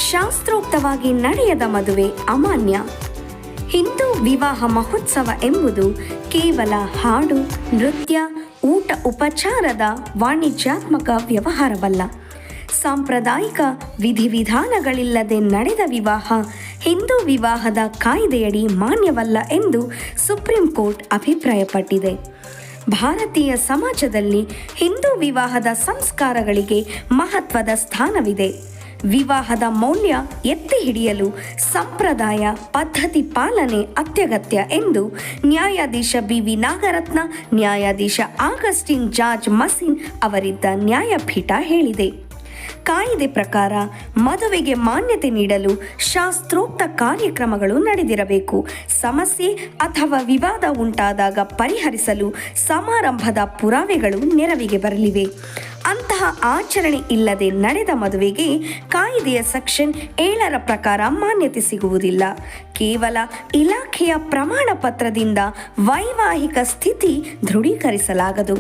ಶಾಸ್ತ್ರೋಕ್ತವಾಗಿ ನಡೆಯದ ಮದುವೆ ಅಮಾನ್ಯ. ಹಿಂದೂ ವಿವಾಹ ಮಹೋತ್ಸವ ಎಂಬುದು ಕೇವಲ ಹಾಡು, ನೃತ್ಯ, ಊಟ ಉಪಚಾರದ ವಾಣಿಜ್ಯಾತ್ಮಕ ವ್ಯವಹಾರವಲ್ಲ. ಸಾಂಪ್ರದಾಯಿಕ ವಿಧಿವಿಧಾನಗಳಿಲ್ಲದೆ ನಡೆದ ವಿವಾಹ ಹಿಂದೂ ವಿವಾಹದ ಕಾಯ್ದೆಯಡಿ ಮಾನ್ಯವಲ್ಲ ಎಂದು ಸುಪ್ರೀಂ ಕೋರ್ಟ್ ಅಭಿಪ್ರಾಯಪಟ್ಟಿದೆ. ಭಾರತೀಯ ಸಮಾಜದಲ್ಲಿ ಹಿಂದೂ ವಿವಾಹದ ಸಂಸ್ಕಾರಗಳಿಗೆ ಮಹತ್ವದ ಸ್ಥಾನವಿದೆ. ವಿವಾಹದ ಮೌಲ್ಯ ಎತ್ತಿ ಹಿಡಿಯಲು ಸಂಪ್ರದಾಯ ಪದ್ಧತಿ ಪಾಲನೆ ಅತ್ಯಗತ್ಯ ಎಂದು ನ್ಯಾಯಾಧೀಶ BV ನಾಗರತ್ನ, ನ್ಯಾಯಾಧೀಶ ಆಗಸ್ಟಿನ್ ಜಾರ್ಜ್ ಮಸಿನ್ ಅವರಿದ್ದ ನ್ಯಾಯಪೀಠ ಹೇಳಿದೆ. ಕಾಯಿದೆ ಪ್ರಕಾರ ಮದುವೆಗೆ ಮಾನ್ಯತೆ ನೀಡಲು ಶಾಸ್ತ್ರೋಕ್ತ ಕಾರ್ಯಕ್ರಮಗಳು ನಡೆದಿರಬೇಕು. ಸಮಸ್ಯೆ ಅಥವಾ ವಿವಾದ ಉಂಟಾದಾಗ ಪರಿಹರಿಸಲು ಸಮಾರಂಭದ ಪುರಾವೆಗಳು ನೆರವಿಗೆ ಬರಲಿವೆ. ಅಂತಹ ಆಚರಣೆ ಇಲ್ಲದೆ ನಡೆದ ಮದುವೆಗೆ ಕಾಯಿದೆಯ ಸೆಕ್ಷನ್ 7ರ ಪ್ರಕಾರ ಮಾನ್ಯತೆ ಸಿಗುವುದಿಲ್ಲ. ಕೇವಲ ಇಲಾಖೆಯ ಪ್ರಮಾಣ ಪತ್ರದಿಂದ ವೈವಾಹಿಕ ಸ್ಥಿತಿ ದೃಢೀಕರಿಸಲಾಗದು.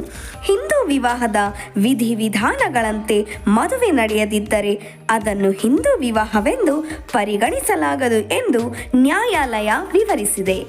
ಹಿಂದೂ ವಿವಾಹದ ವಿಧಿವಿಧಾನಗಳಂತೆ ಮದುವೆ ನಡೆಯದಿದ್ದರೆ ಅದನ್ನು ಹಿಂದೂ ವಿವಾಹವೆಂದು ಪರಿಗಣಿಸಲಾಗದು ಎಂದು ನ್ಯಾಯಾಲಯ ವಿವರಿಸಿದೆ.